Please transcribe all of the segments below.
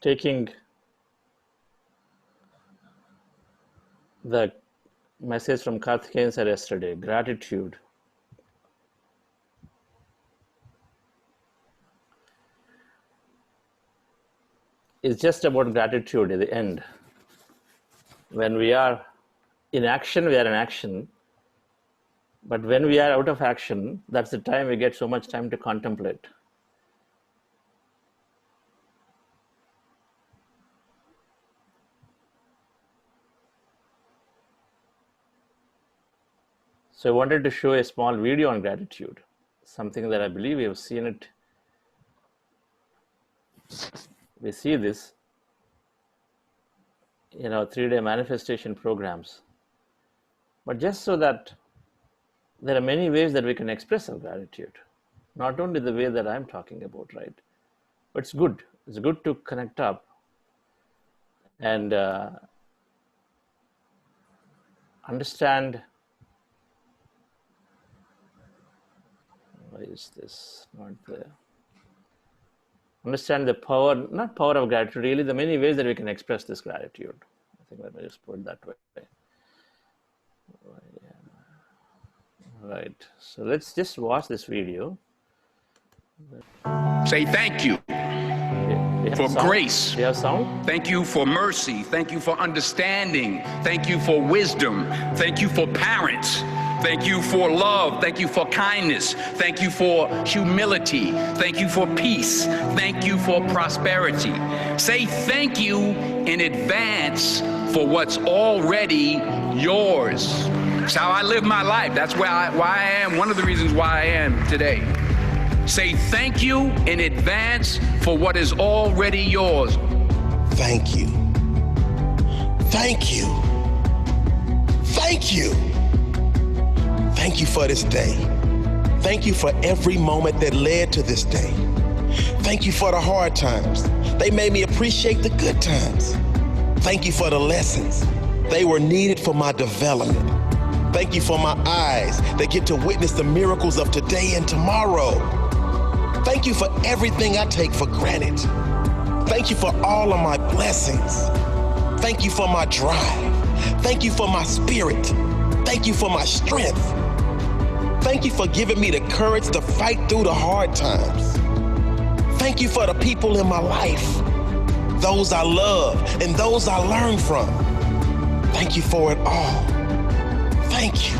taking the message from Karthikeyan said yesterday, gratitude. It's just about gratitude at the end. When we are in action, we are in action. But when we are out of action, that's the time we get so much time to contemplate. So I wanted to show a small video on gratitude, something that I believe we have seen it. We see this in our 3-day manifestation programs. But just so that there are many ways that we can express our gratitude, not only the way that I'm talking about, right? But it's good. It's good to connect up and understand. Why is this not there? Understand the power, not power of gratitude, really the many ways that we can express this gratitude. I think let me just put it that way. Right, so let's just watch this video. Say thank you for grace. Do you have sound? Thank you for mercy. Thank you for understanding. Thank you for wisdom. Thank you for parents. Thank you for love. Thank you for kindness. Thank you for humility. Thank you for peace. Thank you for prosperity. Say thank you in advance for what's already yours. That's how I live my life. That's why I am, one of the reasons why I am today. Say thank you in advance for what is already yours. Thank you. Thank you. Thank you. Thank you for this day. Thank you for every moment that led to this day. Thank you for the hard times. They made me appreciate the good times. Thank you for the lessons. They were needed for my development. Thank you for my eyes that get to witness the miracles of today and tomorrow. Thank you for everything I take for granted. Thank you for all of my blessings. Thank you for my drive. Thank you for my spirit. Thank you for my strength. Thank you for giving me the courage to fight through the hard times. Thank you for the people in my life, those I love and those I learn from. Thank you for it all. Thank you.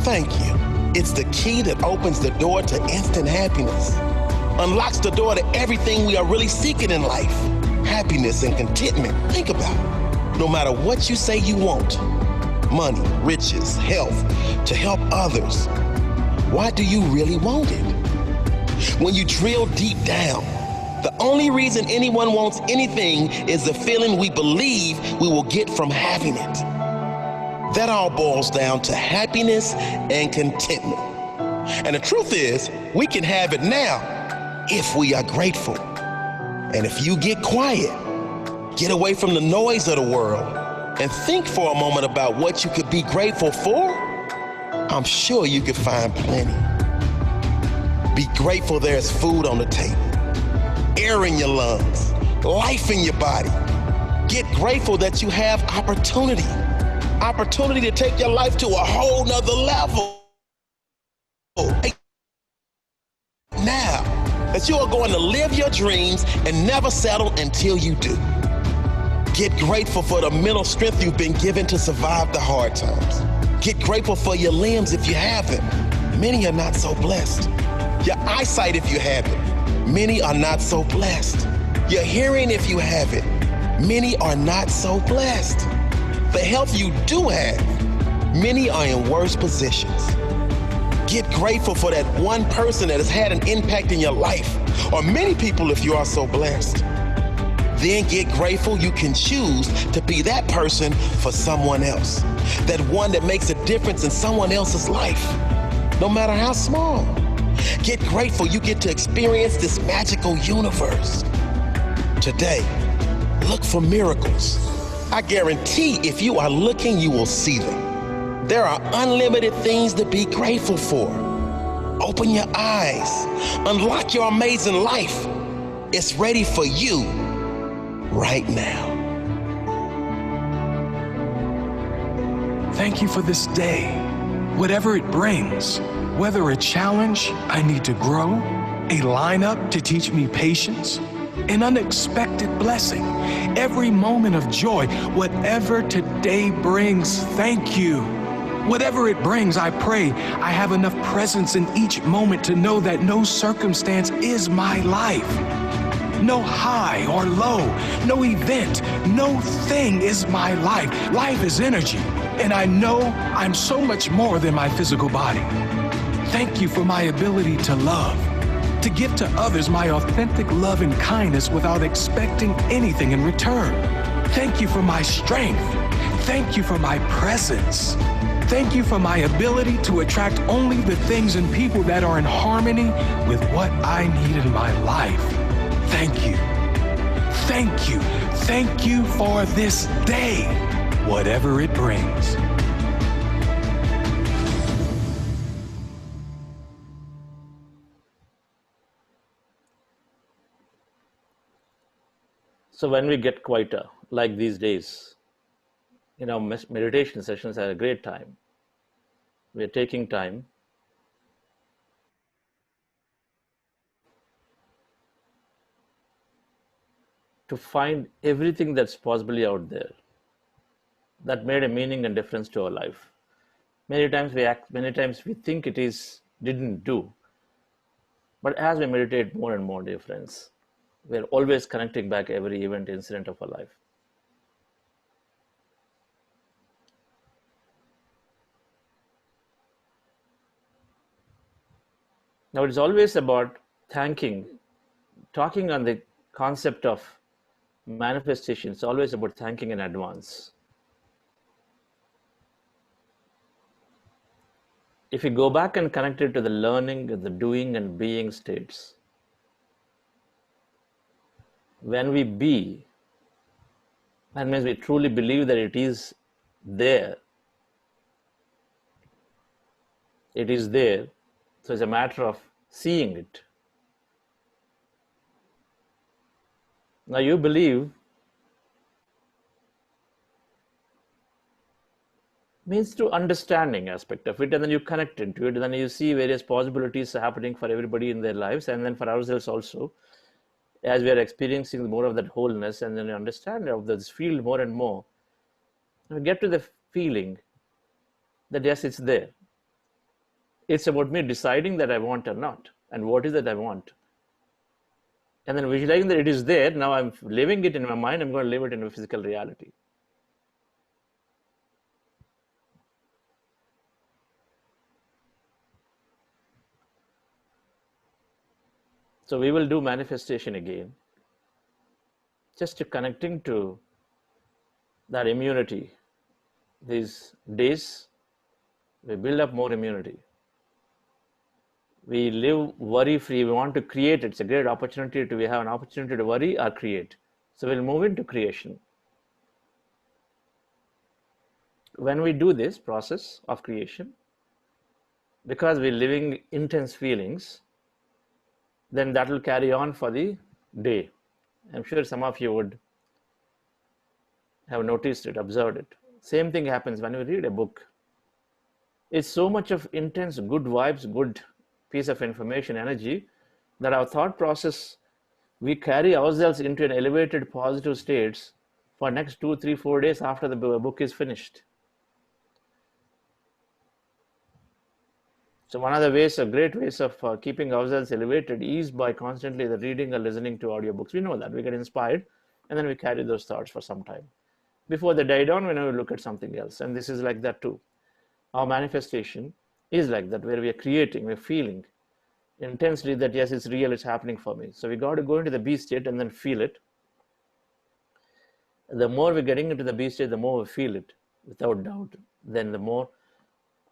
Thank you. It's the key that opens the door to instant happiness, unlocks the door to everything we are really seeking in life, happiness and contentment. Think about it. No matter what you say you want, money, riches, health, to help others, why do you really want it? When you drill deep down, the only reason anyone wants anything is the feeling we believe we will get from having it. That all boils down to happiness and contentment. And the truth is, we can have it now if we are grateful. And if you get quiet, get away from the noise of the world, and think for a moment about what you could be grateful for, I'm sure you could find plenty. Be grateful there's food on the table, air in your lungs, life in your body. Get grateful that you have opportunity to take your life to a whole nother level. Now, that you are going to live your dreams and never settle until you do. Get grateful for the mental strength you've been given to survive the hard times. Get grateful for your limbs if you have them. Many are not so blessed. Your eyesight if you have it. Many are not so blessed. Your hearing if you have it. Many are not so blessed. The health you do have, many are in worse positions. Get grateful for that one person that has had an impact in your life, or many people if you are so blessed. Then get grateful you can choose to be that person for someone else. That one that makes a difference in someone else's life, no matter how small. Get grateful you get to experience this magical universe. Today, look for miracles. I guarantee if you are looking, you will see them. There are unlimited things to be grateful for. Open your eyes, unlock your amazing life. It's ready for you right now. Thank you for this day, whatever it brings, whether a challenge I need to grow, a lineup to teach me patience, an unexpected blessing, every moment of joy, whatever today brings, thank you. Whatever it brings, I pray I have enough presence in each moment to know that no circumstance is my life. No high or low, no event, no thing is my life. Life is energy, and I know I'm so much more than my physical body. Thank you for my ability to love, to give to others my authentic love and kindness without expecting anything in return. Thank you for my strength. Thank you for my presence. Thank you for my ability to attract only the things and people that are in harmony with what I need in my life. Thank you. Thank you. Thank you for this day, whatever it brings. So when we get quieter, like these days, meditation sessions are a great time. We're taking time to find everything that's possibly out there that made a meaning and difference to our life. Many times we think it didn't do. But as we meditate more and more, dear friends, we're always connecting back every event, incident of our life. Now, it's always about talking on the concept of manifestation. It's always about thanking in advance. If you go back and connect it to the learning, the doing and being states, when we be, that means we truly believe that it is there. It is there. So it's a matter of seeing it. Now you believe means to understanding aspect of it, and then you connect into it, and then you see various possibilities happening for everybody in their lives, and then for ourselves also, as we are experiencing more of that wholeness, and then you understand of this field more and more, and we get to the feeling that yes, it's there. It's about me deciding that I want or not, and what is it I want. And then visualizing that it is there, now I'm living it in my mind, I'm going to live it in a physical reality. So we will do manifestation again, just to connecting to that immunity. These days, we build up more immunity. We live worry-free. We want to create. It's a great opportunity we have an opportunity to worry or create. So we'll move into creation. When we do this process of creation, because we're living intense feelings, then that will carry on for the day. I'm sure some of you would have noticed it, observed it. Same thing happens when we read a book. It's so much of intense, good vibes, good piece of information, energy, that our thought process, we carry ourselves into an elevated positive states for next 2, 3, 4 days after the book is finished. So one of the ways, great ways of keeping ourselves elevated is by constantly the reading or listening to audiobooks. We know that. We get inspired and then we carry those thoughts for some time. Before they die down, we now look at something else. And this is like that too. Our manifestation is like that, where we are creating, we're feeling intensely that yes, it's real, it's happening for me. So we got to go into the be state and then feel it. The more we're getting into the be state, the more we feel it, without doubt. Then the more,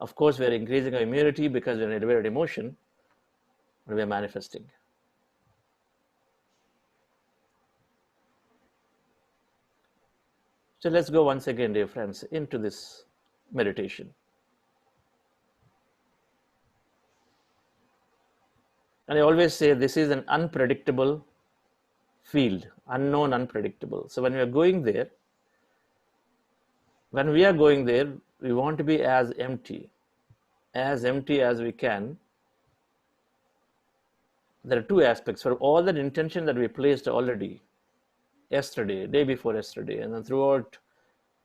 of course, we're increasing our immunity because we're in elevated emotion, but we're manifesting. So let's go once again, dear friends, into this meditation. And I always say this is an unpredictable field, unknown, unpredictable. So when we are going there, we want to be as empty as we can. There are two aspects. For all that intention that we placed already yesterday, day before yesterday, and then throughout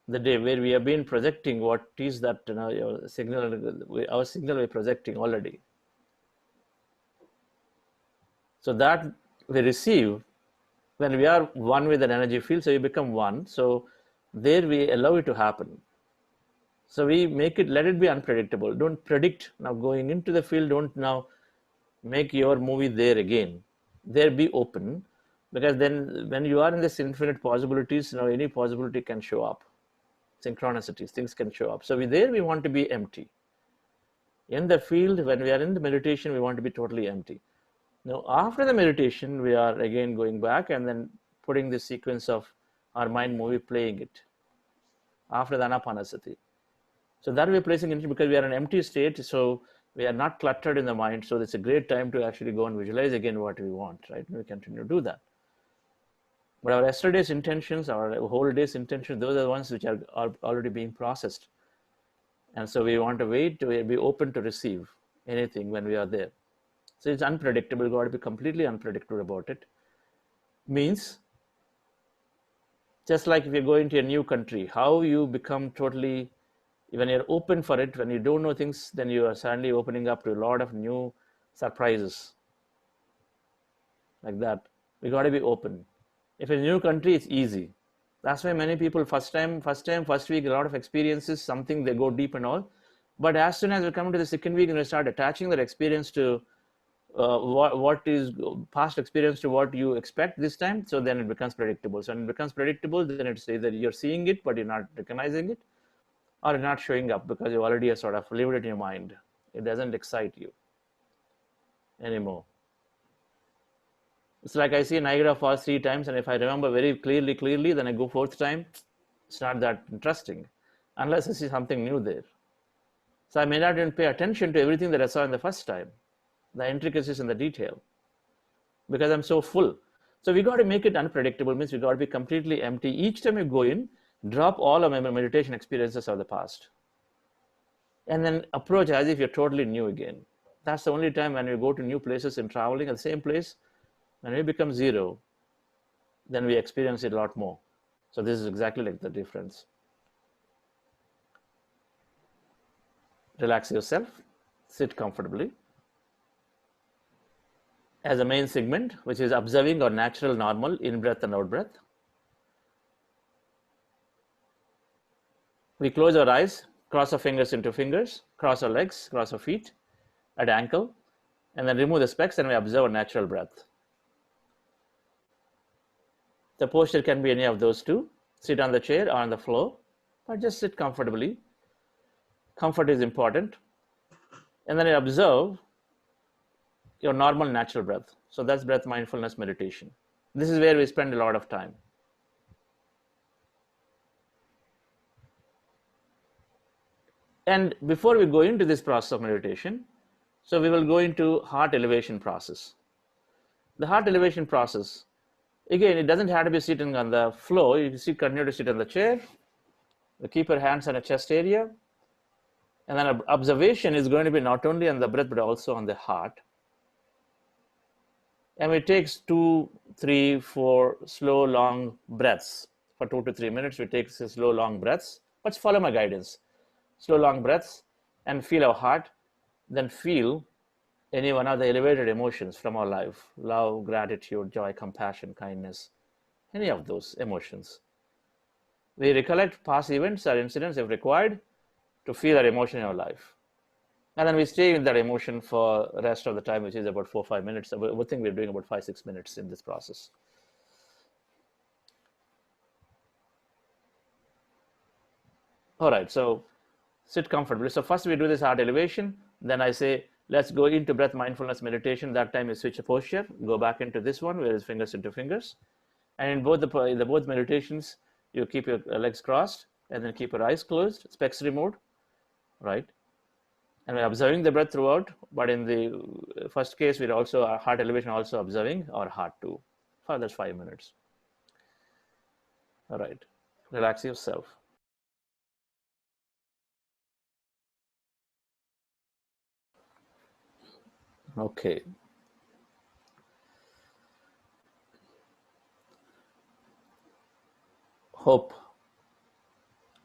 the day, where we have been projecting what is that, our signal we're projecting already. So that we receive when we are one with an energy field, so you become one. So there we allow it to happen. So we make it, let it be unpredictable. Don't predict now going into the field. Don't now make your movie there again. There be open, because then when you are in this infinite possibilities, any possibility can show up. Synchronicities, things can show up. So we want to be empty. In the field, when we are in the meditation, we want to be totally empty. Now, after the meditation, we are again going back and then putting the sequence of our mind movie, playing it after the anapanasati. So that we're placing into, because we are in an empty state, so we are not cluttered in the mind. So it's a great time to actually go and visualize again what we want, right? And we continue to do that. But our yesterday's intentions, our whole day's intentions, those are the ones which are already being processed. And so we want to wait to be open to receive anything when we are there. So it's unpredictable. You've got to be completely unpredictable about it. Means, just like if you're going to a new country, how you become totally, when you're open for it, when you don't know things, then you are suddenly opening up to a lot of new surprises. Like that. We got to be open. If it's a new country, it's easy. That's why many people, first week, a lot of experiences, something they go deep and all. But as soon as we come to the second week and we start attaching that experience to what is past experience to what you expect this time, so then it becomes predictable. So when it becomes predictable, then it's either you're seeing it but you're not recognizing it, or you're not showing up because you already sort of lived it in your mind. It doesn't excite you anymore. It's like I see Niagara Falls 3 times, and if I remember very clearly, then I go 4th time. It's not that interesting unless I see something new there. So I may not even pay attention to everything that I saw in the first time, the intricacies and the detail, because I'm so full. So we got to make it unpredictable, means we got to be completely empty. Each time you go in, drop all of my meditation experiences of the past, and then approach as if you're totally new again. That's the only time when you go to new places and traveling at the same place, when we become zero, then we experience it a lot more. So this is exactly like the difference. Relax yourself, sit comfortably. As a main segment, which is observing our natural normal in-breath and out-breath. We close our eyes, cross our fingers into fingers, cross our legs, cross our feet at ankle, and then remove the specs, and we observe our natural breath. The posture can be any of those two. Sit on the chair or on the floor, but just sit comfortably. Comfort is important. And then you observe your normal natural breath. So that's breath mindfulness meditation. This is where we spend a lot of time. And before we go into this process of meditation, so we will go into heart elevation process. The heart elevation process, again, it doesn't have to be sitting on the floor. You can continue to sit on the chair. You keep your hands on the chest area. And then observation is going to be not only on the breath, but also on the heart. And it takes 2, 3, 4 slow, long breaths. For 2 to 3 minutes, we take slow, long breaths. Let's follow my guidance. Slow, long breaths, and feel our heart. Then feel any one of the elevated emotions from our life: love, gratitude, joy, compassion, kindness, any of those emotions. We recollect past events or incidents if required to feel that emotion in our life. And then we stay with that emotion for the rest of the time, which is about 4 or 5 minutes. I think we're doing about 5 or 6 minutes in this process. All right, so sit comfortably. So first we do this heart elevation. Then I say, let's go into breath mindfulness meditation. That time you switch the posture, go back into this one where it's fingers into fingers. And in both both meditations, you keep your legs crossed and then keep your eyes closed, specs removed, right? And we're observing the breath throughout. But in the first case, we're also, our heart elevation, also observing our heart too. Oh, that's 5 minutes. All right. Relax yourself. Okay. Hope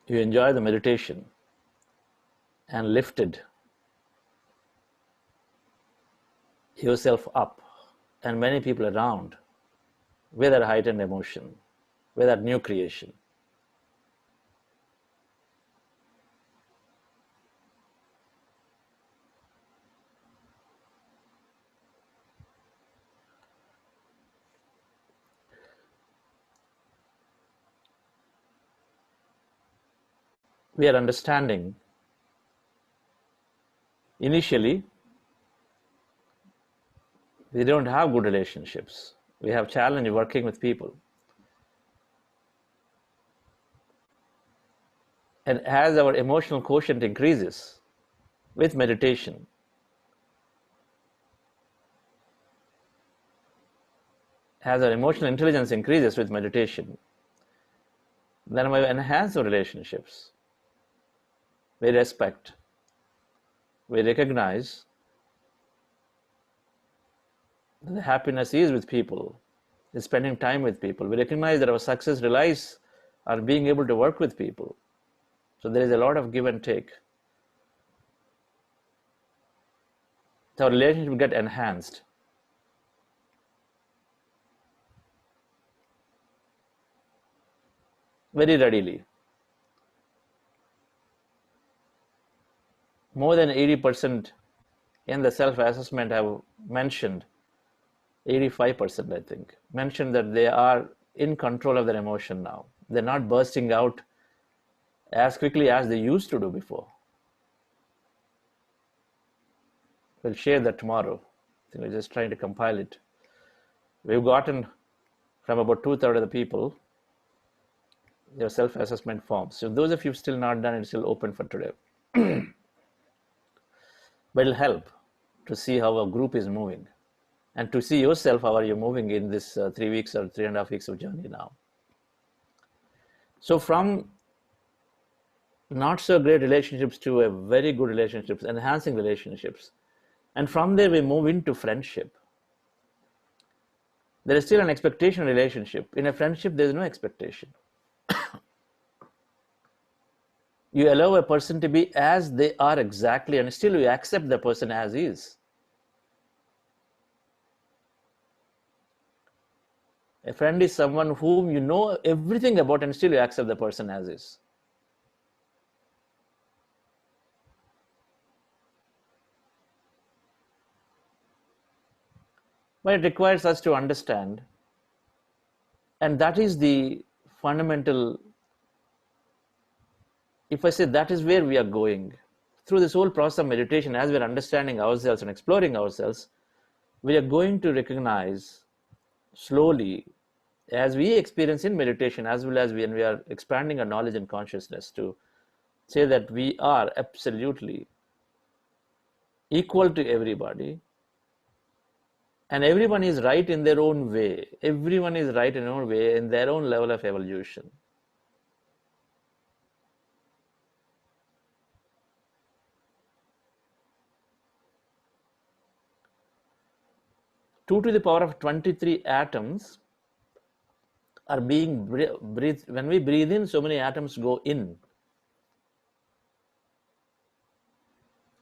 you enjoy the meditation and lifted yourself up and many people around with that heightened emotion, with that new creation. We are understanding initially we don't have good relationships. We have challenge working with people. And as our emotional quotient increases with meditation, as our emotional intelligence increases with meditation, then we enhance our relationships. We respect, we recognize that the happiness is with people, is spending time with people. We recognize that our success relies on being able to work with people. So there is a lot of give and take. So our relationship will get enhanced. Very readily. More than 80% in the self-assessment have mentioned, 85% I think, mentioned that they are in control of their emotion now. They're not bursting out as quickly as they used to do before. We'll share that tomorrow. I think we're just trying to compile it. We've gotten from about 2/3 of the people their self-assessment forms. So those of you still not done, it's still open for today. But it'll help to see how a group is moving and to see yourself how are you moving in this 3 weeks or 3.5 weeks of journey now. So from not so great relationships to a very good relationships, enhancing relationships. And from there we move into friendship. There is still an expectation relationship. In a friendship, there is no expectation. You allow a person to be as they are exactly, and still you accept the person as is. A friend is someone whom you know everything about and still you accept the person as is. But it requires us to understand, and that is the fundamental, if I say that is where we are going, through this whole process of meditation, as we are understanding ourselves and exploring ourselves, we are going to recognize slowly, as we experience in meditation, as well as when we are expanding our knowledge and consciousness, to say that we are absolutely equal to everybody, and everyone is right in their own way. Everyone is right in their own way, in their own level of evolution. Two to the power of 23 atoms are being breathed. When we breathe in, so many atoms go in.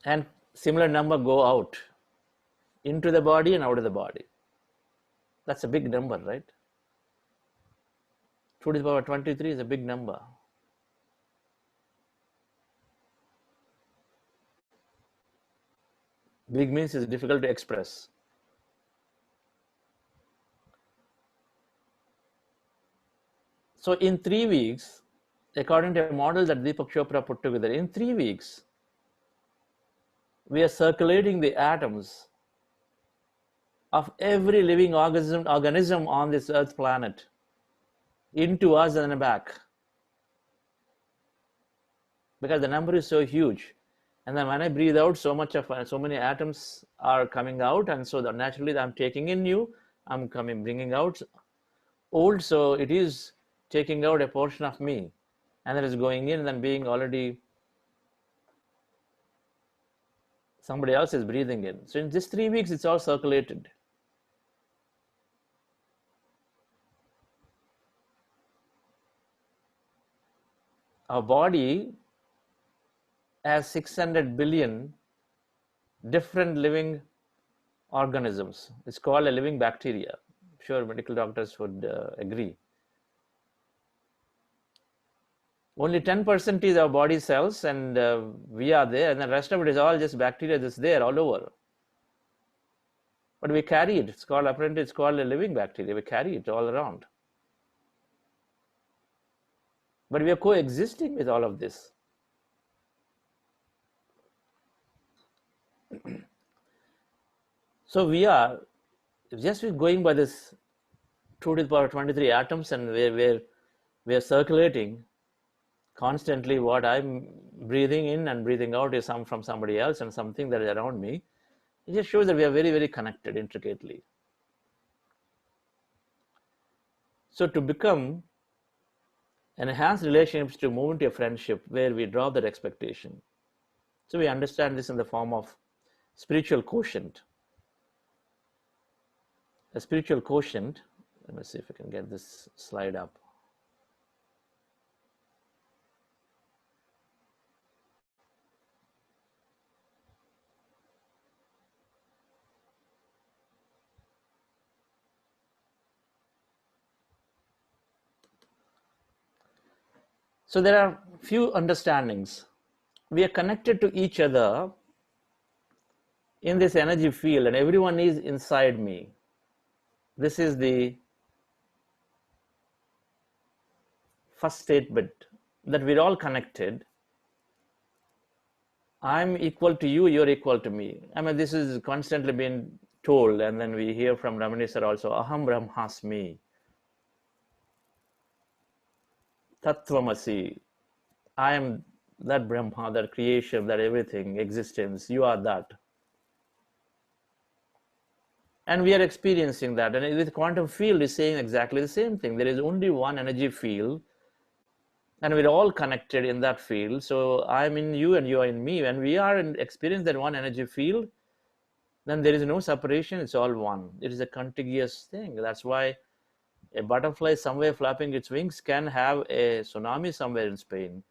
And similar number go out into the body and out of the body. That's a big number, right? 2 to the power 23 is a big number. Big means it's difficult to express. So in 3 weeks, according to a model that Deepak Chopra put together, in 3 weeks, we are circulating the atoms of every living organism on this earth planet into us and back, because the number is so huge. And then when I breathe out, so many atoms are coming out, and so naturally I'm taking in new, I'm bringing out old, so it is taking out a portion of me, and then it's going in and then being already somebody else is breathing in. So in just 3 weeks, it's all circulated. Our body has 600 billion different living organisms. It's called a living bacteria. I'm sure medical doctors would agree. Only 10% is our body cells, and we are there, and the rest of it is all just bacteria that's there all over. But we carry it. It's called, apparently, it's called a living bacteria. We carry it all around. But we are coexisting with all of this. So we are just going by this 2 to the power 23 atoms, and we're circulating constantly. What I'm breathing in and breathing out is from somebody else and something that is around me. It just shows that we are very, very connected intricately. So to become enhanced relationships, to move into a friendship where we drop that expectation. So we understand this in the form of spiritual quotient. A spiritual quotient, let me see if I can get this slide up. So there are few understandings. We are connected to each other in this energy field, and everyone is inside me. This is the first statement, that we're all connected. I'm equal to you, you're equal to me. I mean, this is constantly being told, and then we hear from Ramani sir also, Aham Brahmasmi, Tattvamasi. I am that Brahma, that creation, that everything, existence, you are that. And we are experiencing that. And with quantum field is saying exactly the same thing. There is only one energy field, and we're all connected in that field. So I'm in you and you are in me. When we are experience that one energy field, then there is no separation. It's all one. It is a contiguous thing. That's why a butterfly somewhere flapping its wings can have a tsunami somewhere in Spain.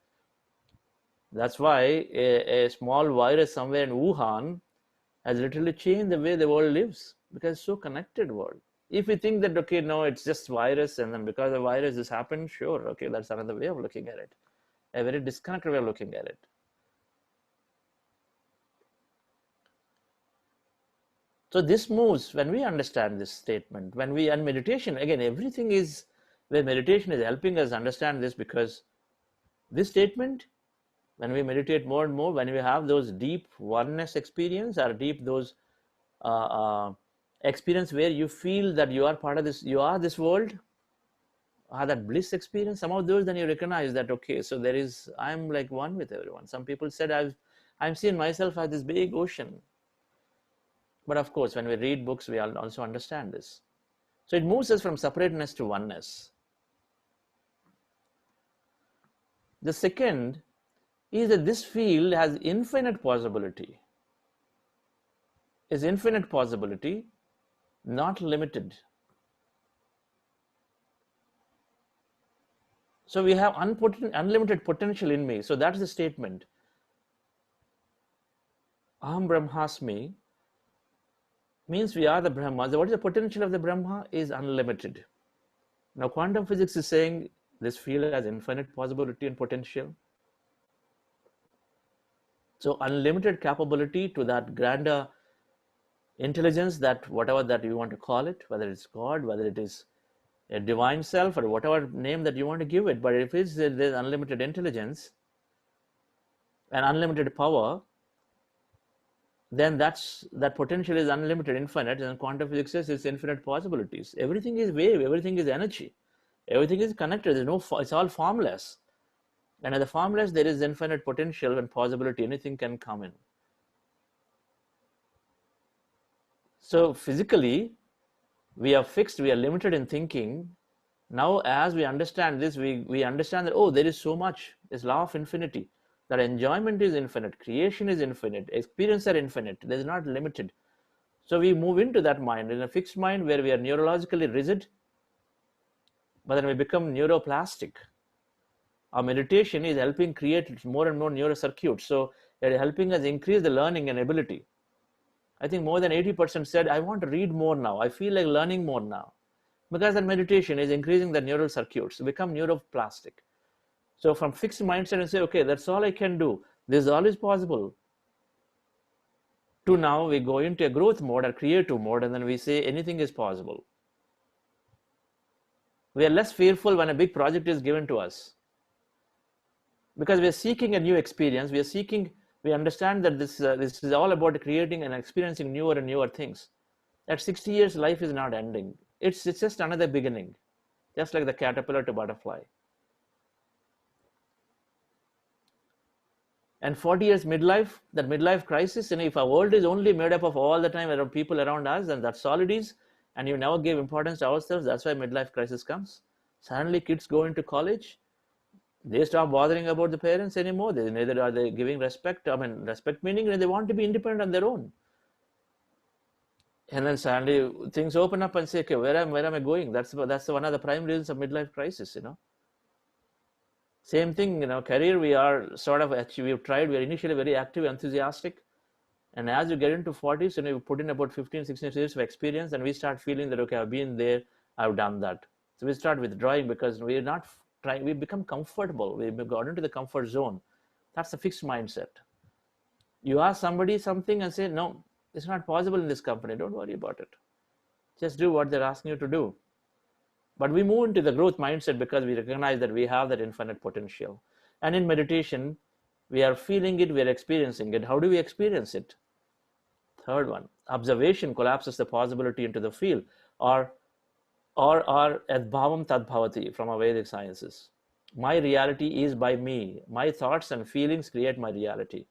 That's why a small virus somewhere in Wuhan has literally changed the way the world lives, because it's so connected world. If we think that, okay, no, it's just virus, and then because of virus this happened, sure, okay, that's another way of looking at it, a very disconnected way of looking at it. So this moves, when we understand this statement, when we, and meditation, again, everything is, where meditation is helping us understand this, because this statement, when we meditate more and more, when we have those deep oneness experience, or deep those experience where you feel that you are part of this, you are this world, or that bliss experience, some of those, then you recognize that, okay, so there is, I'm like one with everyone. Some people said, I'm seeing myself as this big ocean. But of course, when we read books, we also understand this. So it moves us from separateness to oneness. The second is that this field has infinite possibility. Is infinite possibility, not limited. So we have unlimited potential in me. So that's the statement. Aham Brahmasmi means we are the Brahma. What is the potential of the Brahma is unlimited. Now quantum physics is saying this field has infinite possibility and potential. So unlimited capability to that grander intelligence, that whatever that you want to call it, whether it's God, whether it is a divine self, or whatever name that you want to give it. But if there's unlimited intelligence and unlimited power, then that potential is unlimited, infinite, and quantum physics says it's infinite possibilities. Everything is wave, everything is energy, everything is connected. There's no, it's all formless. And at the formless, there is infinite potential and possibility. Anything can come in. So physically, we are fixed, we are limited in thinking, Now, as we understand this, we understand that, oh, there is so much, this law of infinity, that enjoyment is infinite, creation is infinite, experience are infinite, it is not limited. So we move into that mind, in a fixed mind where we are neurologically rigid, but then we become neuroplastic. Our meditation is helping create more and more neurocircuits. So it is helping us increase the learning and ability. I think more than 80% said, I want to read more now. I feel like learning more now. Because that meditation is increasing the neural circuits to become neuroplastic. So from fixed mindset and say, okay, that's all I can do. This is all is possible. To now we go into a growth mode or creative mode, and then we say anything is possible. We are less fearful when a big project is given to us, because we are seeking a new experience. We understand that this is all about creating and experiencing newer and newer things. At 60 years, life is not ending. It's just another beginning, just like the caterpillar to butterfly. And 40 years midlife, that midlife crisis, if our world is only made up of all the time around people around us, then that's all it is, and you never give importance to ourselves. That's why midlife crisis comes. Suddenly kids go into college, they stop bothering about the parents anymore. Neither are they giving respect. Respect meaning they want to be independent on their own. And then suddenly things open up and say, okay, where am I going? That's one of the prime reasons of midlife crisis. Same thing, career. We are we've tried. We are initially very active, enthusiastic, and as you get into 40s, you put in about 15, 16 years of experience, and we start feeling that, okay, I've been there, I've done that. So we start withdrawing because we're not trying. We become comfortable. We've got into the comfort zone. That's a fixed mindset. You ask somebody something and say, no, it's not possible in this company. Don't worry about it. Just do what they're asking you to do. But we move into the growth mindset because we recognize that we have that infinite potential. And in meditation, we are feeling it, we are experiencing it. How do we experience it? Third one, observation collapses the possibility into the field, or adbhavam tadbhavati from our Vedic sciences. My reality is by me. My thoughts and feelings create my reality.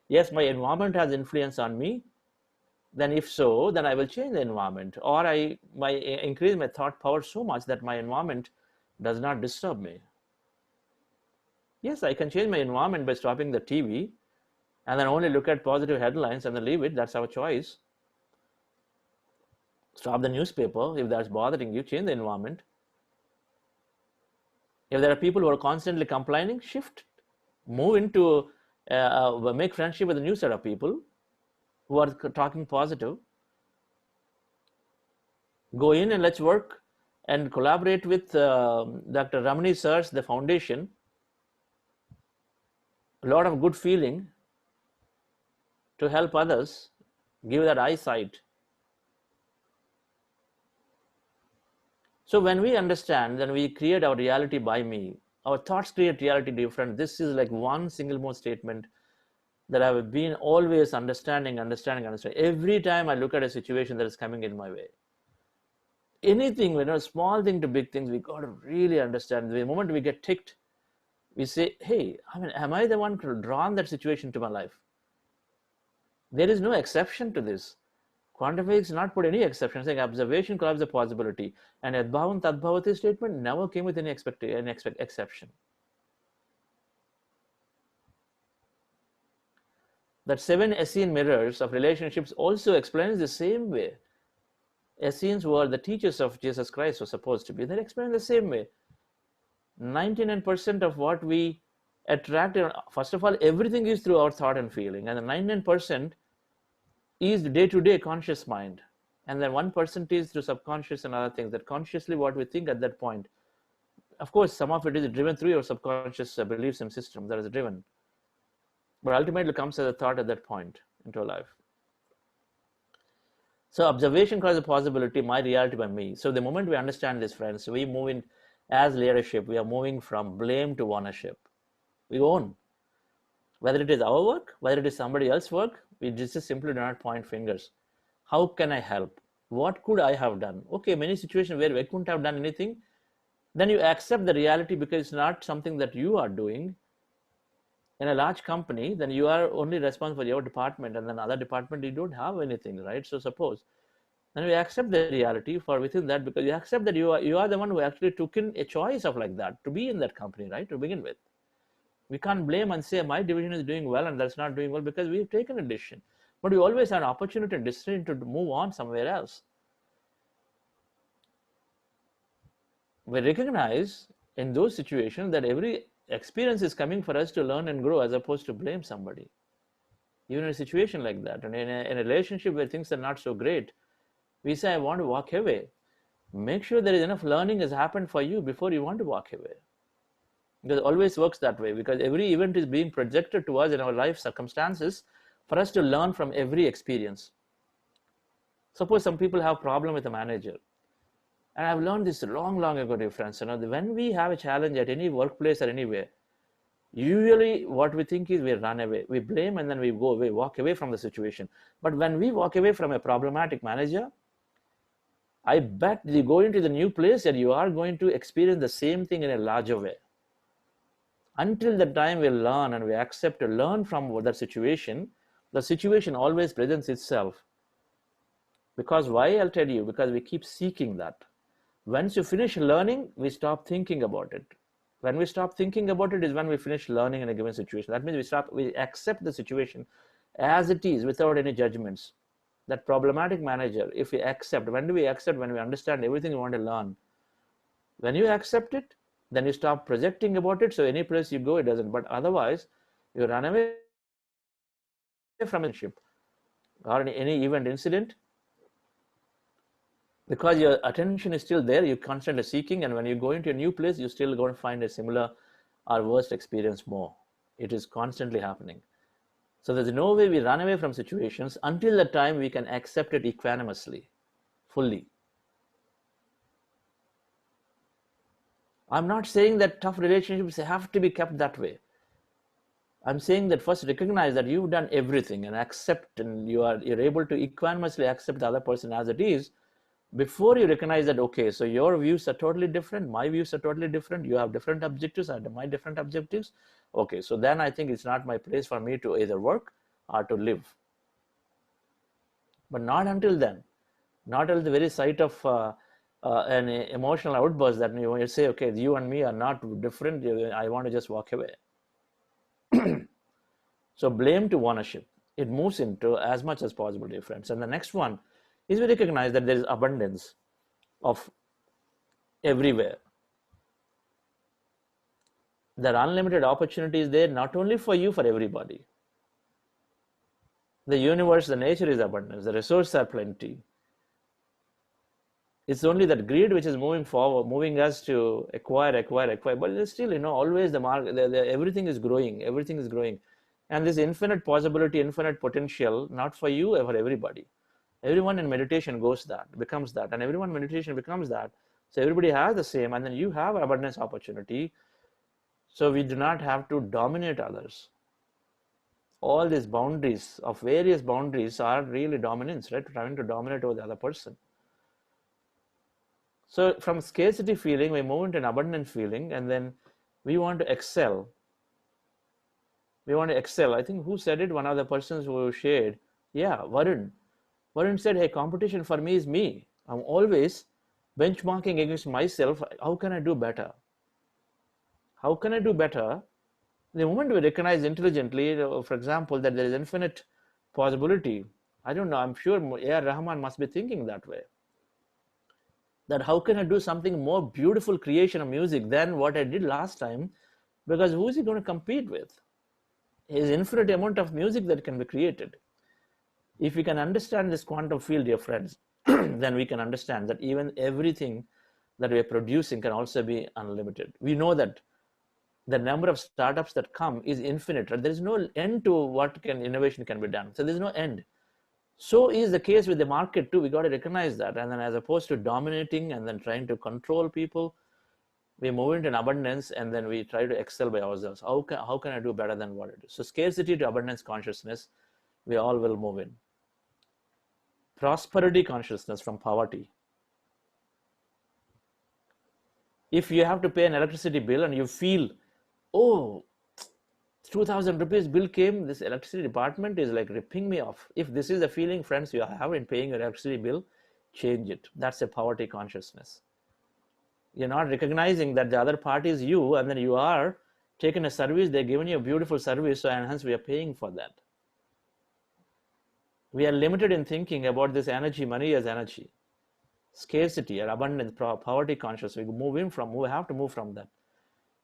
Yes, my environment has influence on me. Then if so, then I will change the environment, or I increase my thought power so much that my environment does not disturb me. Yes, I can change my environment by stopping the TV and then only look at positive headlines and then leave it. That's our choice. Stop the newspaper if that's bothering you. Change the environment. If there are people who are constantly complaining, shift. Move into, make friendship with a new set of people who are talking positive. Go in and let's work and collaborate with Dr. Ramani Sir's, the foundation. A lot of good feeling to help others, give that eyesight. So when we understand, then we create our reality by me. Our thoughts create reality different. This is like one single more statement that I've been always understanding. Every time I look at a situation that is coming in my way, anything, small thing to big things, we got to really understand. The moment we get ticked, we say, hey, am I the one drawn that situation to my life? There is no exception to this. Quantum physics not put any exception, saying observation collapses the possibility. And adbhavam tadbhavati statement never came with any exception. That 7 Essene mirrors of relationships also explains the same way. Essenes were the teachers of Jesus Christ, were supposed to be. They explain the same way. 99% of what we attract, first of all, everything is through our thought and feeling. And the 99% is the day-to-day conscious mind. And then 1% is through subconscious and other things, that consciously what we think at that point. Of course, some of it is driven through your subconscious beliefs and system that is driven. But ultimately comes as a thought at that point into life. So observation causes a possibility, my reality by me. So the moment we understand this, friends, we move in as leadership, we are moving from blame to ownership. We own. Whether it is our work, whether it is somebody else's work, we just simply do not point fingers. How can I help? What could I have done? Okay, many situations where I couldn't have done anything, then you accept the reality because it's not something that you are doing. In a large company, then you are only responsible for your department, and then other department you don't have anything, right? So suppose And we accept the reality for within that, because you accept that you are the one who actually took in a choice of like that to be in that company, right, to begin with. We can't blame and say my division is doing well and that's not doing well, because we've taken a decision. But we always have an opportunity and decision to move on somewhere else. We recognize in those situations that every experience is coming for us to learn and grow, as opposed to blame somebody. Even in a situation like that, and in a relationship where things are not so great, we say, I want to walk away. Make sure there is enough learning has happened for you before you want to walk away. Because it always works that way, because every event is being projected to us in our life circumstances for us to learn from every experience. Suppose some people have a problem with a manager. And I've learned this long ago, dear friends. When we have a challenge at any workplace or anywhere, usually what we think is we run away. We blame and then we go away, walk away from the situation. But when we walk away from a problematic manager, I bet you go into the new place and you are going to experience the same thing in a larger way. Until the time we learn and we accept to learn from that situation, the situation always presents itself. Because why? I'll tell you, because we keep seeking that. Once you finish learning, we stop thinking about it. When we stop thinking about it is when we finish learning in a given situation. That means we accept the situation as it is without any judgments. That problematic manager, if we accept, when do we accept? When we understand everything we want to learn. When you accept it, then you stop projecting about it. So any place you go, it doesn't. But otherwise, you run away from a ship or any event, incident, because your attention is still there, you're constantly seeking, and when you go into a new place, you're still going to find a similar or worst experience more. It is constantly happening. So there's no way we run away from situations until the time we can accept it equanimously, fully. I'm not saying that tough relationships have to be kept that way. I'm saying that first recognize that you've done everything and accept, and you're able to equanimously accept the other person as it is, before you recognize that, okay, so your views are totally different, my views are totally different, you have different objectives, I have my different objectives. Okay, so then I think it's not my place for me to either work or to live. But not until then, not at the very sight of an emotional outburst that you say, okay, you and me are not different, I want to just walk away. So blame to ownership, it moves into as much as possible, dear friends. And the next one is we recognize that there is abundance of everywhere. There are unlimited opportunities there, not only for you, for everybody. The universe, the nature is abundance, the resources are plenty. It's only that greed which is moving forward, moving us to acquire. But it's still, always the market, everything is growing, And this infinite possibility, infinite potential, not for you, for everybody. Everyone in meditation becomes that, and everyone in meditation becomes that. So everybody has the same, and then you have abundance opportunity. So we do not have to dominate others. All these boundaries of various boundaries are really dominance, right? Trying to dominate over the other person. So from scarcity feeling, we move into an abundant feeling, and then we want to excel. I think who said it? One of the persons who shared, Varun said, hey, competition for me is me. I'm always benchmarking against myself. How can I do better? The moment we recognize intelligently, for example, that there is infinite possibility, I don't know, I'm sure A.R. Rahman must be thinking that way. That how can I do something more beautiful creation of music than what I did last time? Because who is he going to compete with? His infinite amount of music that can be created. If we can understand this quantum field, dear friends, then we can understand that even everything that we are producing can also be unlimited. We know that the number of startups that come is infinite. Right? There is no end to what innovation can be done. So there's no end. So is the case with the market too. We got to recognize that. And then as opposed to dominating and then trying to control people, we move into an abundance and then we try to excel by ourselves. How can I do better than what I do? So scarcity to abundance consciousness, we all will move in. Prosperity consciousness from poverty. If you have to pay an electricity bill and you feel, 2,000 rupees bill came, this electricity department is like ripping me off. If this is the feeling, friends, you have in paying your electricity bill, change it. That's a poverty consciousness. You're not recognizing that the other party is you, and then you are taking a service, they're giving you a beautiful service, so and hence we are paying for that. We are limited in thinking about this energy, money as energy. Scarcity or abundance, poverty conscious, we have to move from that.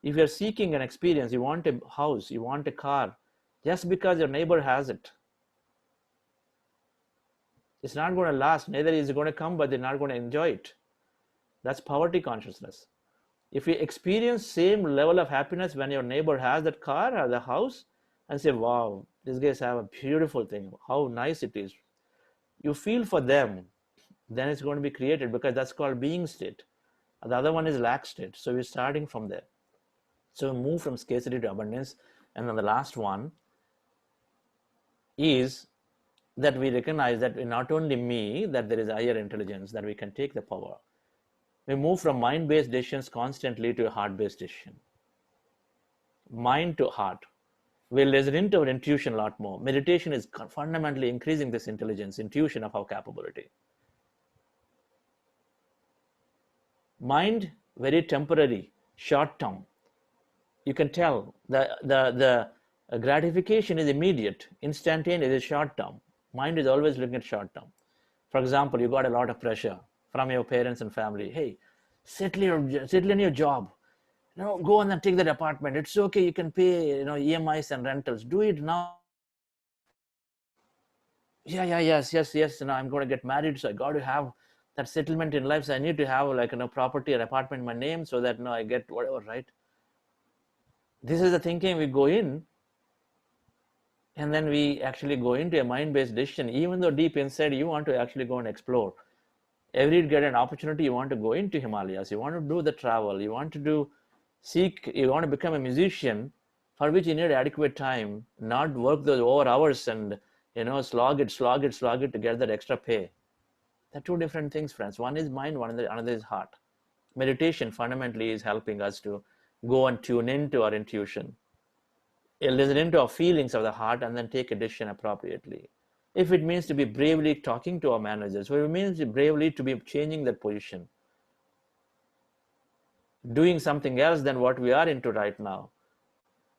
If you're seeking an experience, you want a house, you want a car, just because your neighbor has it, it's not going to last. Neither is it going to come, but they're not going to enjoy it. That's poverty consciousness. If you experience same level of happiness when your neighbor has that car or the house, and say, wow, these guys have a beautiful thing, how nice it is, you feel for them, then it's going to be created, because that's called being state. The other one is lack state. So we're starting from there. So we move from scarcity to abundance. And then the last one is that we recognize that not only me, that there is higher intelligence, that we can take the power. We move from mind-based decisions constantly to a heart-based decision. Mind to heart. We listen into our intuition a lot more. Meditation is fundamentally increasing this intelligence, intuition of our capability. Mind, very temporary, short term. You can tell the gratification is immediate, instantaneous, is short term. Mind is always looking at short term. For example, you got a lot of pressure from your parents and family. Hey, settle in your job. Go and then take that apartment. It's okay. You can pay, EMIs and rentals. Do it now. Yes. I'm going to get married, so I got to have that settlement in life. So I need to have property or apartment in my name, so that I get whatever, right? This is the thinking we go in, and then we actually go into a mind-based decision, even though deep inside you want to actually go and explore. Every get an opportunity, you want to go into Himalayas, you want to do the travel, you want to you want to become a musician, for which you need adequate time, not work those over hours and slog it to get that extra pay. They're two different things, friends. One is mind, another is heart. Meditation fundamentally is helping us to go and tune into our intuition, listen into our feelings of the heart, and then take a decision appropriately. If it means to be bravely talking to our managers, or it means bravely to be changing that position, doing something else than what we are into right now,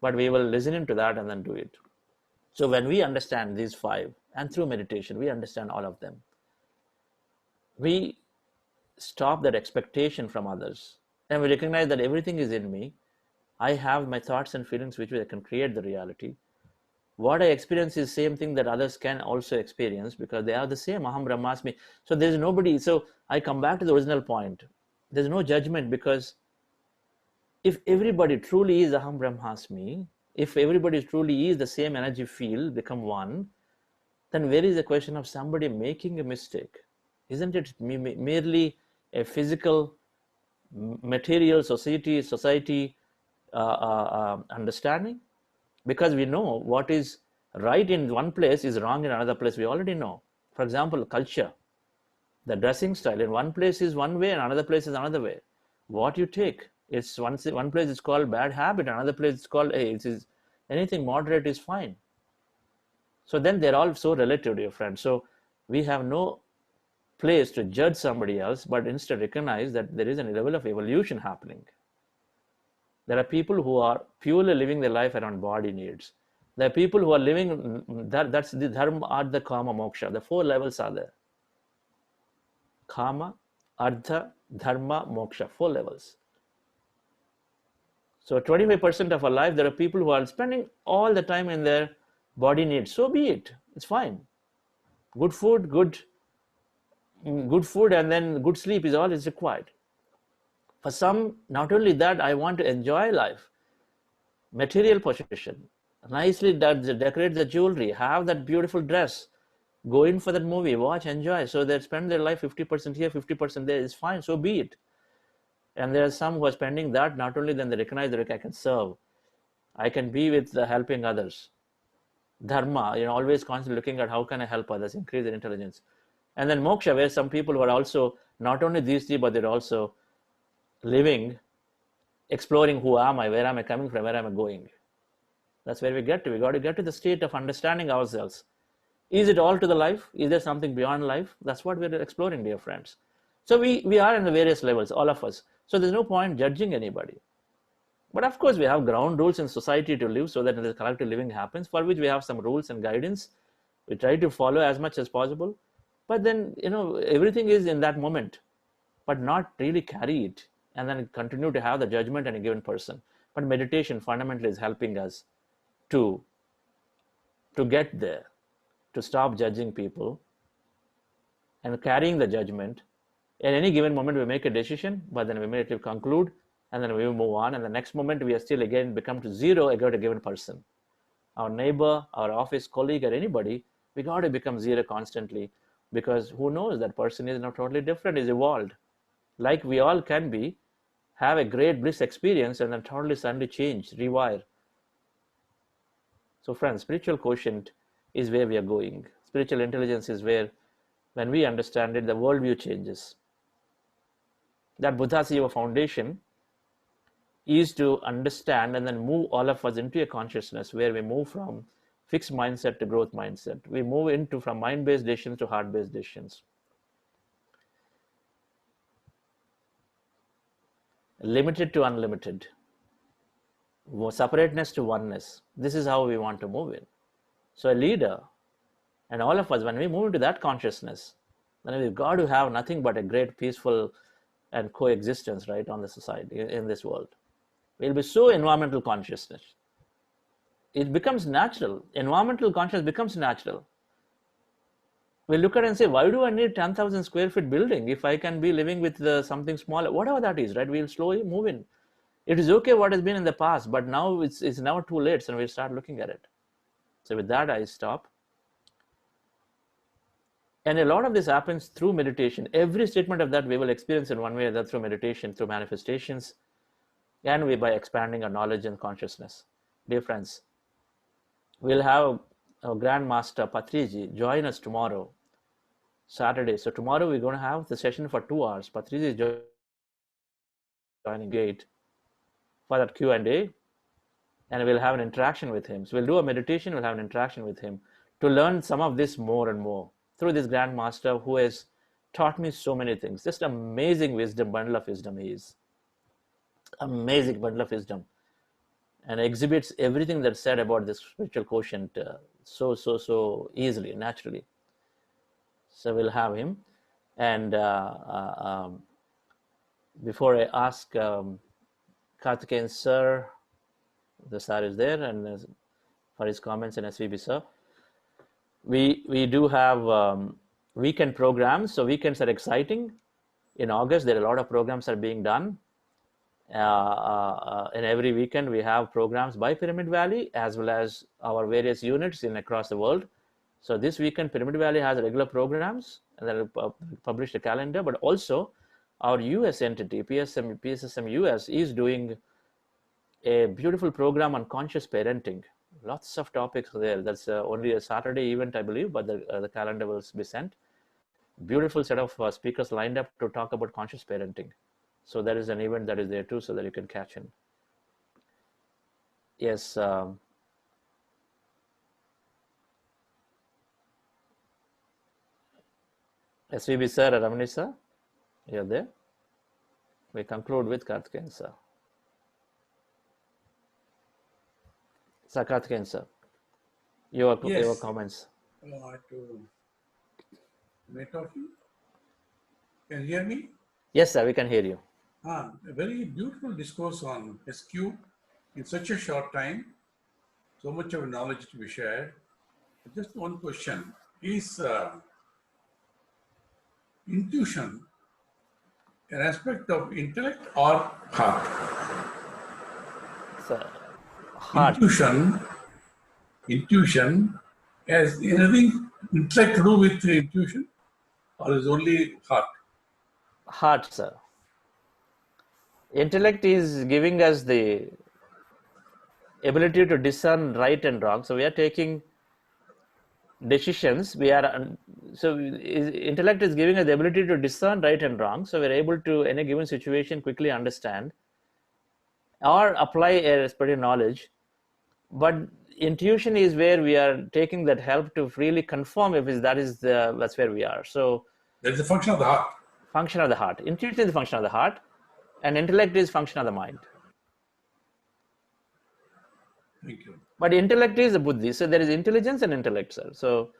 but we will listen into that and then do it. So when we understand these five, and through meditation we understand all of them, we stop that expectation from others, and we recognize that everything is in me. I have my thoughts and feelings which I can create the reality. What I experience is the same thing that others can also experience, because they are the same. Aham Brahmasmi. So there's nobody. So I come back to the original point. There's no judgment, because if everybody truly is Aham Brahmasmi, if everybody truly is the same energy field, become one, then where is the question of somebody making a mistake? Isn't it merely a physical, material society understanding? Because we know what is right in one place is wrong in another place. We already know. For example, culture, the dressing style in one place is one way and another place is another way. What you take, it's one place it's called bad habit, another place it's called, hey, it is anything moderate is fine. So then they're all so relative, dear friends. So we have no place to judge somebody else, but instead recognize that there is a level of evolution happening. There are people who are purely living their life around body needs. There are people who are living, that's the dharma, artha, kama, moksha. The four levels are there. Kama, artha, dharma, moksha, four levels. So 25% of our life, there are people who are spending all the time in their body needs. So be it. It's fine. Good food, and then good sleep is all is required. For some, not only that, I want to enjoy life. Material possession, nicely decorate the jewelry, have that beautiful dress, go in for that movie, watch, enjoy. So they spend their life 50% here, 50% there. Is fine. So be it. And there are some who are spending that, not only then they recognize that I can serve, I can be with helping others. Dharma, always constantly looking at how can I help others, increase their intelligence. And then moksha, where some people who are also not only these three, but they're also living, exploring who am I, where am I coming from, where am I going. That's where we get to. We got to get to the state of understanding ourselves. Is it all to the life? Is there something beyond life? That's what we're exploring, dear friends. So we are in the various levels, all of us. So there's no point judging anybody. But of course, we have ground rules in society to live so that the collective living happens, for which we have some rules and guidance. We try to follow as much as possible. But then, everything is in that moment, but not really carry it and then continue to have the judgment on a given person. But meditation fundamentally is helping us to get there, to stop judging people and carrying the judgment. At any given moment, we make a decision, but then we immediately conclude, and then we move on. And the next moment, we are still again become to zero about a given person. Our neighbor, our office colleague, or anybody, we got to become zero constantly, because who knows, that person is not totally different, is evolved. Like we all can be, have a great bliss experience, and then totally suddenly change, rewire. So friends, spiritual quotient is where we are going. Spiritual intelligence is where, when we understand it, the worldview changes. That Buddha Siva foundation is to understand and then move all of us into a consciousness where we move from fixed mindset to growth mindset. We move into from mind-based decisions to heart-based decisions. Limited to unlimited. Separateness to oneness. This is how we want to move in. So a leader and all of us, when we move into that consciousness, then we've got to have nothing but a great peaceful and coexistence, right, on the society, in this world. We'll be so environmental consciousness. It becomes natural. Environmental consciousness becomes natural. We look at it and say, why do I need 10,000 square feet building if I can be living with something smaller, whatever that is, right? We'll slowly move in. It is okay what has been in the past, but now it's never too late, so we'll start looking at it. So with that, I stop. And a lot of this happens through meditation. Every statement of that we will experience in one way or the other through meditation, through manifestations, and by expanding our knowledge and consciousness. Dear friends, we'll have our Grand Master Patriji join us tomorrow, Saturday. So tomorrow we're going to have the session for 2 hours. Patriji is joining gate for that Q&A, and we'll have an interaction with him. So we'll do a meditation, we'll have an interaction with him to learn some of this more and more through this Grand Master who has taught me so many things. Just amazing wisdom, bundle of wisdom he is. Amazing bundle of wisdom, and exhibits everything that's said about this spiritual quotient so easily, naturally. So we'll have him. And before I ask Karthikeyan sir, the sir is there, and for his comments, and SVB sir, we do have weekend programs. So weekends are exciting. In August, there are a lot of programs are being done. And every weekend we have programs by Pyramid Valley as well as our various units across the world. So this weekend, Pyramid Valley has regular programs, and they'll publish the calendar, but also our US entity, PSSM US, is doing a beautiful program on conscious parenting. Lots of topics there. That's only a Saturday event, I believe, but the calendar will be sent. Beautiful set of speakers lined up to talk about conscious parenting. So there is an event that is there too, so that you can catch in. Yes. SVB sir, Ramani sir, you're there. We conclude with Karthikeyan sir. Sir Karthikeyan sir, your comments. To talking. Can you hear me? Yes, sir, we can hear you. A very beautiful discourse on SQ in such a short time. So much of knowledge to be shared. Just one question. Is intuition an aspect of intellect or heart? Sir, heart. Intuition has anything intellect to do with intuition, or is only heart? Heart, sir. Intellect is giving us the ability to discern right and wrong. So we are taking decisions. Intellect is giving us the ability to discern right and wrong. So we're able to, in a given situation, quickly understand or apply a special knowledge. But intuition is where we are taking that help to really confirm if that's where we are. So That's the function of the heart. function of the heart. Intuition is the function of the heart, and intellect is function of the mind. Thank you. But intellect is the buddhi. So there is intelligence and intellect, sir. So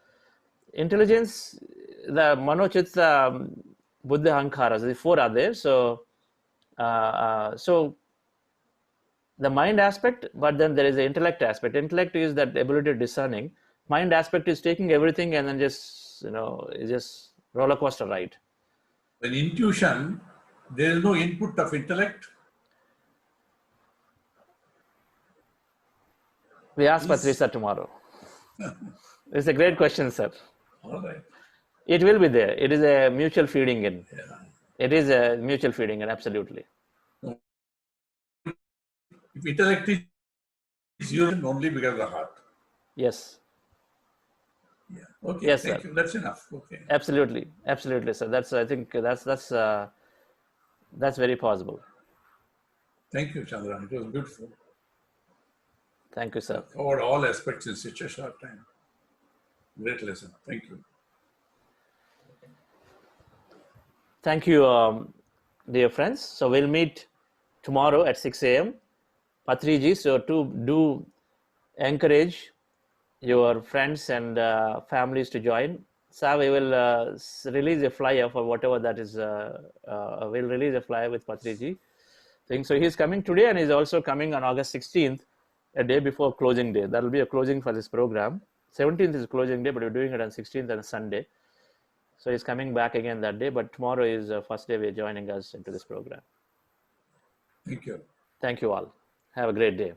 intelligence, the manochitta, buddha, ahankara, so the four are there. So so the mind aspect, but then there is the intellect aspect. Intellect is that ability of discerning. Mind aspect is taking everything and then just, it's just roller coaster ride. When intuition, there is no input of intellect. We ask Patricia tomorrow. It's a great question, sir. All right. It will be there. It is a mutual feeding in. Yeah. It is a mutual feeding in, absolutely. If intellect is used only because of the heart. Yes. Yeah. Okay. Yes, thank sir. you. That's enough. Okay. Absolutely, absolutely, sir. I think that's very possible. Thank you, Chandra. It was beautiful. Thank you, sir. Covered all aspects in such a short time. Great lesson. Thank you. Thank you, dear friends. So we'll meet tomorrow at 6 a.m. Patriji, so do encourage your friends and families to join. So we will release a flyer for whatever that is. We'll release a flyer with Patriji thing. So he's coming today, and he's also coming on August 16th, a day before closing day. That will be a closing for this program. 17th is closing day, but we're doing it on 16th and Sunday. So he's coming back again that day, but tomorrow is the first day we're joining us into this program. Thank you. Thank you all. Have a great day.